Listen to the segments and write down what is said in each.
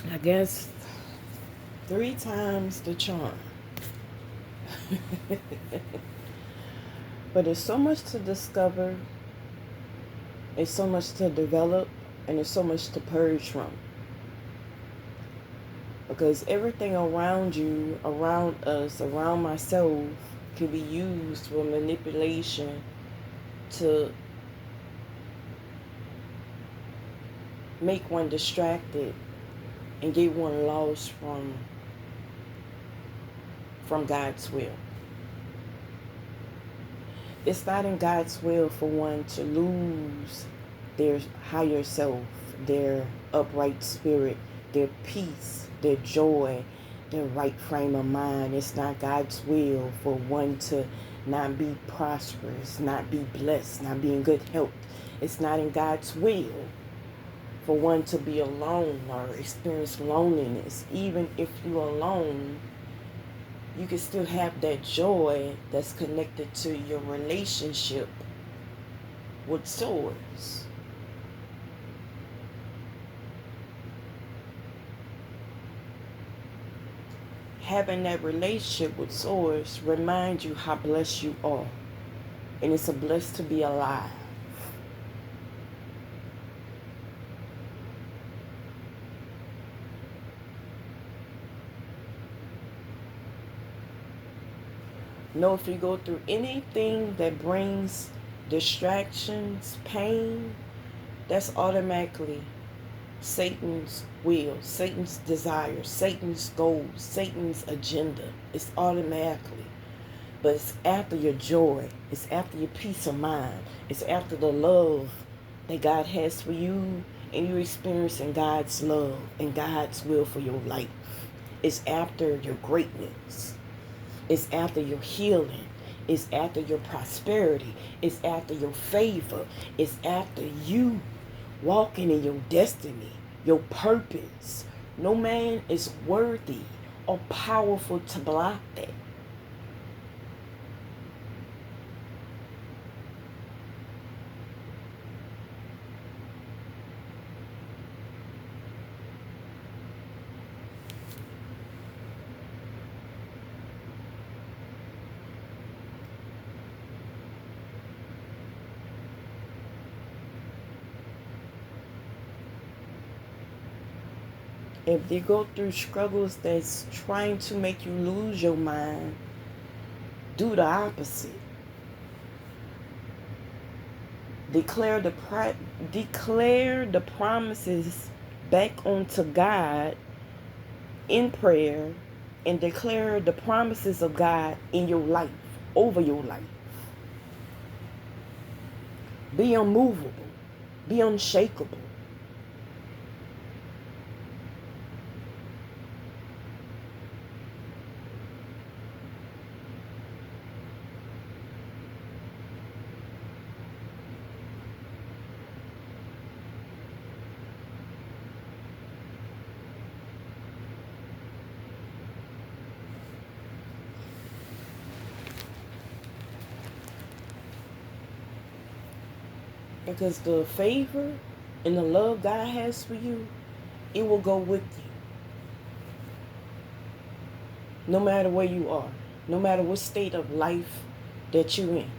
I guess 3 times the charm. But there's so much to discover, there's so much to develop, and there's so much to purge from. Because everything around you, around us, around myself can be used for manipulation to make one distracted and get one lost from God's will. It's not in God's will for one to lose their higher self, their upright spirit, their peace, their joy, their right frame of mind. It's not God's will for one to not be prosperous, not be blessed, not be in good health. It's not in God's will for one to be alone or experience loneliness. Even if you're alone, you can still have that joy that's connected to your relationship with Source. Having that relationship with Source reminds you how blessed you are. And it's a blessed to be alive. Know if you go through anything that brings distractions, pain, that's automatically Satan's will, Satan's desire, Satan's goals, Satan's agenda. It's automatically. But it's after your joy. It's after your peace of mind. It's after the love that God has for you and you're experiencing God's love and God's will for your life. It's after your greatness. It's after your healing. It's after your prosperity. It's after your favor. It's after you walking in your destiny, your purpose. No man is worthy or powerful to block that. If they go through struggles that's trying to make you lose your mind, do the opposite. Declare the promises back onto God in prayer and declare the promises of God in your life, over your life. Be unmovable. Be unshakable. Because the favor and the love God has for you, it will go with you. No matter where you are. No matter what state of life that you're in.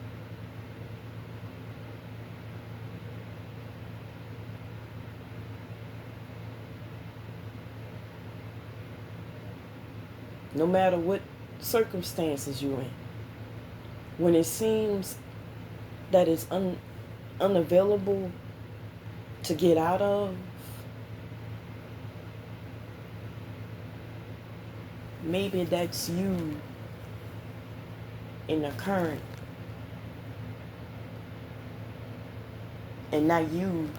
No matter what circumstances you're in. When it seems that it's unavailable to get out of, maybe that's you in the current and not you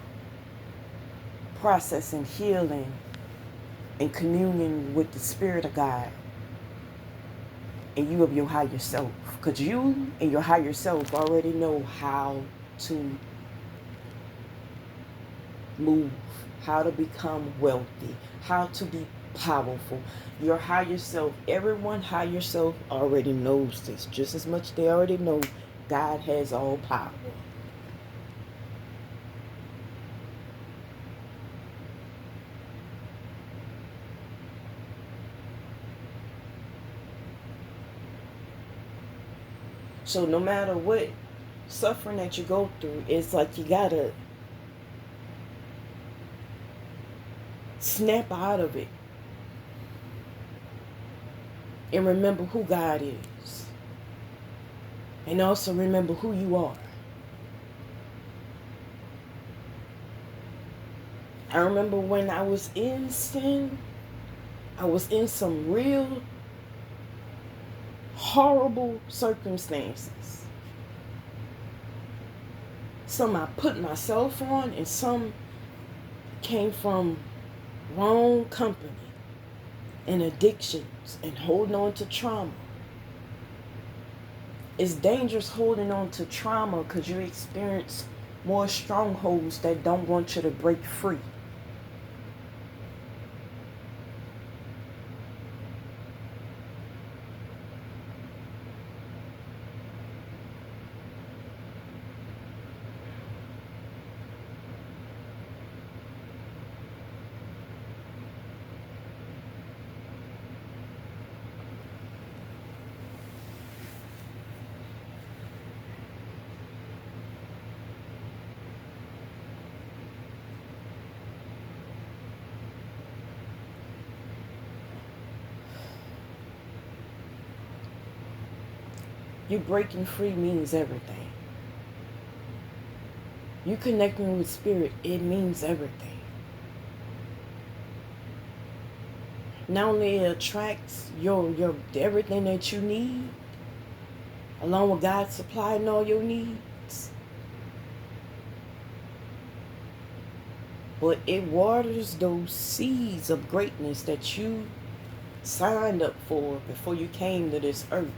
processing healing and communion with the Spirit of God and you of your higher self. Because you and your higher self already know how to move, how to become wealthy, how to be powerful. Your higher self, everyone higher self already knows this. Just as much they already know God has all power. So no matter what suffering that you go through, it's like you gotta snap out of it and remember who God is. And also remember who you are. I remember when I was in sin, I was in some real horrible circumstances. Some I put myself on, and some came from wrong company and addictions and holding on to trauma. It's dangerous holding on to trauma because you experience more strongholds that don't want you to break free. You breaking free means everything. You connecting with spirit, it means everything. Not only it attracts your everything that you need, along with God supplying all your needs, but it waters those seeds of greatness that you signed up for before you came to this earth.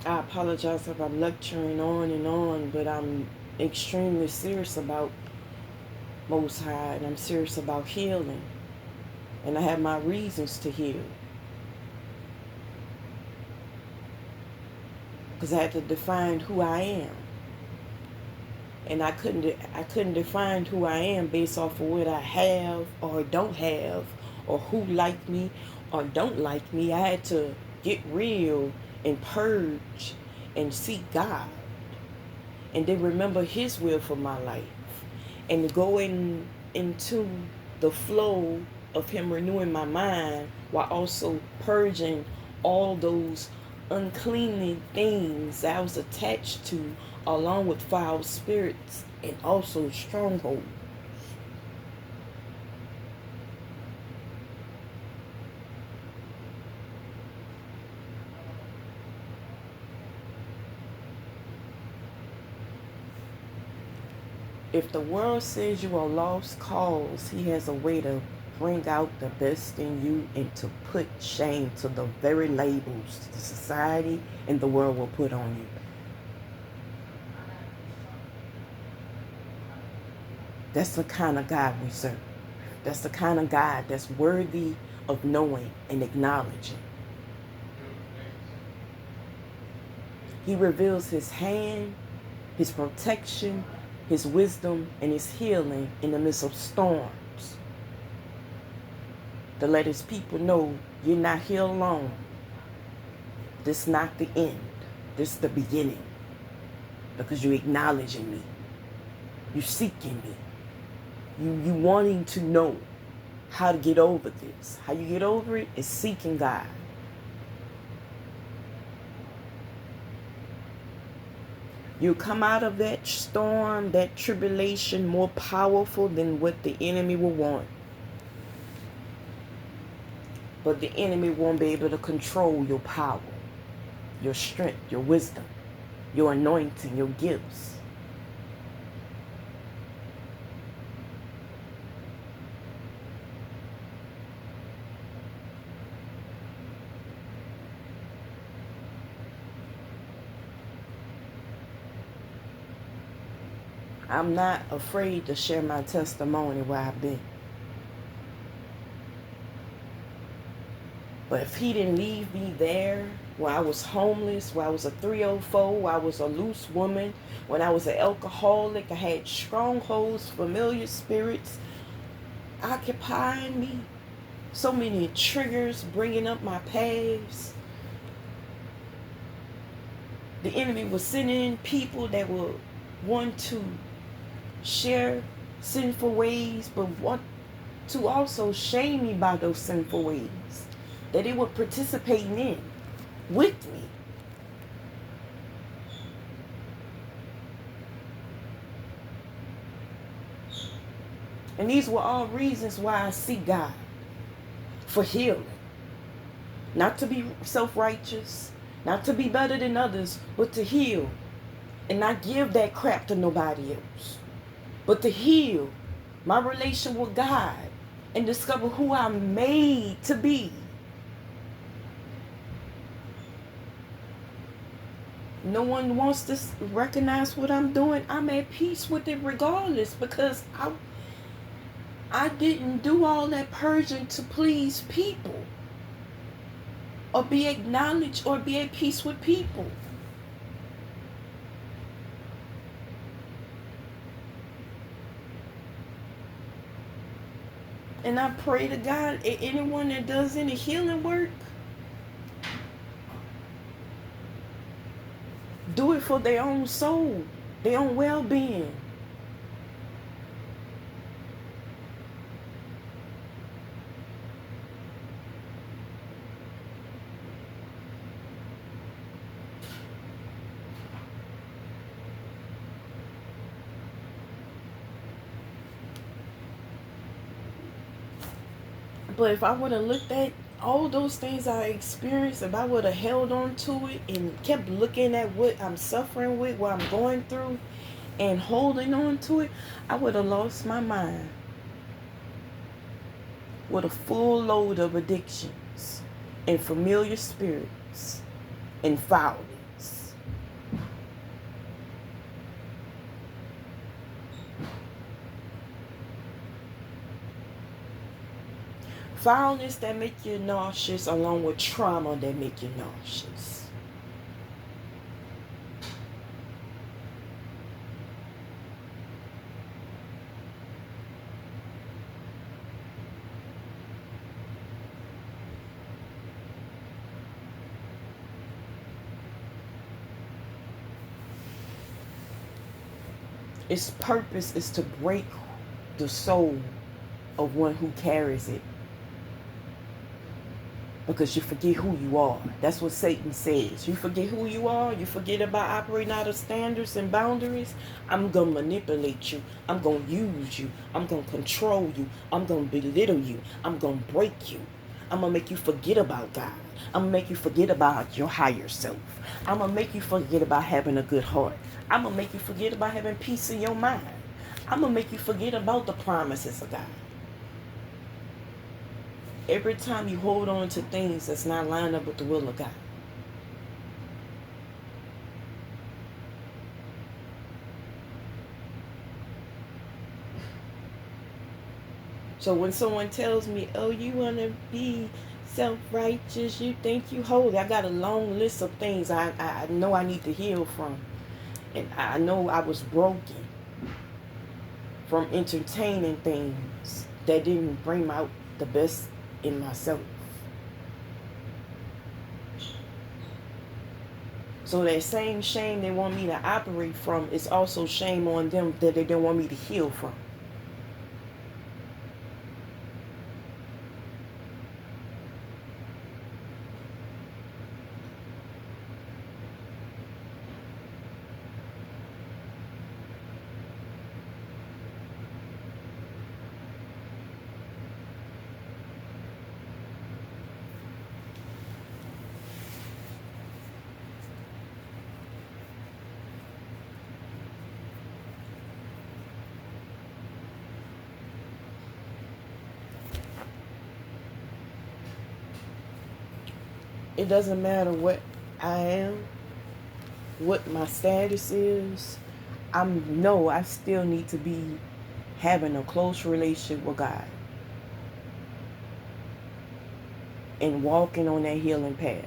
I apologize if I'm lecturing on, but I'm extremely serious about Most High, and I'm serious about healing, and I have my reasons to heal, because I had to define who I am, and I couldn't define who I am based off of what I have or don't have, or who like me or don't like me. I had to get real and purge and seek God, and then remember His will for my life, and go into the flow of Him renewing my mind while also purging all those unclean things that I was attached to, along with foul spirits and also strongholds. If the world says you are lost cause, He has a way to bring out the best in you and to put shame to the very labels the society and the world will put on you. That's the kind of God we serve. That's the kind of God that's worthy of knowing and acknowledging. He reveals His hand, His protection, His wisdom, and His healing in the midst of storms, to let His people know you're not here alone. This is not the end. This is the beginning. Because you're acknowledging me. You're seeking me. You wanting to know how to get over this. How you get over it is seeking God. You come out of that storm, that tribulation, more powerful than what the enemy will want. But the enemy won't be able to control your power, your strength, your wisdom, your anointing, your gifts. I'm not afraid to share my testimony where I've been. But if he didn't leave me there, when I was homeless, when I was a 304, when I was a loose woman, when I was an alcoholic, I had strongholds, familiar spirits occupying me, so many triggers bringing up my past. The enemy was sending people that would want to share sinful ways, but want to also shame me by those sinful ways that they were participating in with me. And these were all reasons why I seek God for healing. Not to be self-righteous, not to be better than others, but to heal and not give that crap to nobody else. But to heal my relation with God and discover who I'm made to be. No one wants to recognize what I'm doing. I'm at peace with it regardless, because I didn't do all that purging to please people or be acknowledged or be at peace with people. And I pray to God, anyone that does any healing work, do it for their own soul, their own well-being. But if I would have looked at all those things I experienced, if I would have held on to it and kept looking at what I'm suffering with, what I'm going through, and holding on to it, I would have lost my mind with a full load of addictions and familiar spirits and foulness. Foulness that make you nauseous, along with trauma that make you nauseous. Its purpose is to break the soul of one who carries it. Because you forget who you are. That's what Satan says. You forget who you are. You forget about operating out of standards and boundaries. I'm going to manipulate you. I'm going to use you. I'm going to control you. I'm going to belittle you. I'm going to break you. I'm going to make you forget about God. I'm going to make you forget about your higher self. I'm going to make you forget about having a good heart. I'm going to make you forget about having peace in your mind. I'm going to make you forget about the promises of God. Every time you hold on to things that's not lined up with the will of God. So when someone tells me, oh, you want to be self-righteous, you think you holy, I got a long list of things I know I need to heal from. And I know I was broken from entertaining things that didn't bring out the best in myself. So that same shame they want me to operate from is also shame on them that they don't want me to heal from. It doesn't matter what I am, what my status is. I still need to be having a close relationship with God. and walking on that healing path.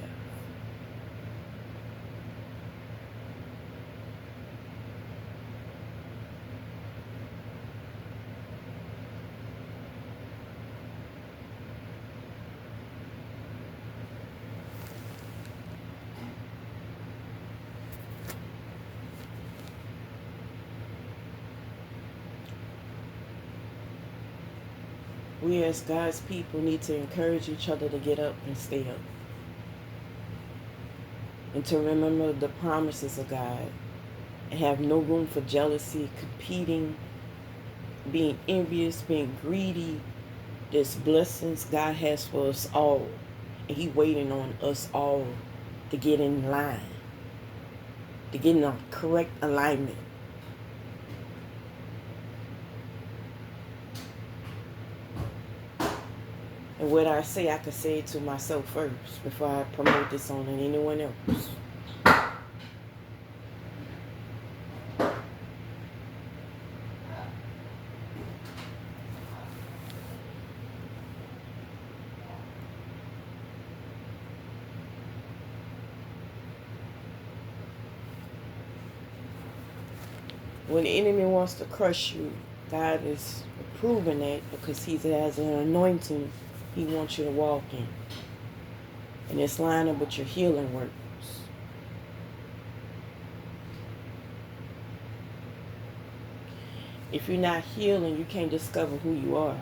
We as God's people need to encourage each other to get up and stay up. And to remember the promises of God. And have no room for jealousy, competing, being envious, being greedy. There's blessings God has for us all. And He waiting on us all to get in line. To get in a correct alignment. And what I say, I could say it to myself first before I promote this on anyone else. When the enemy wants to crush you, God is proving that because He has an anointing He wants you to walk in. And it's lining up with your healing works. If you're not healing, you can't discover who you are.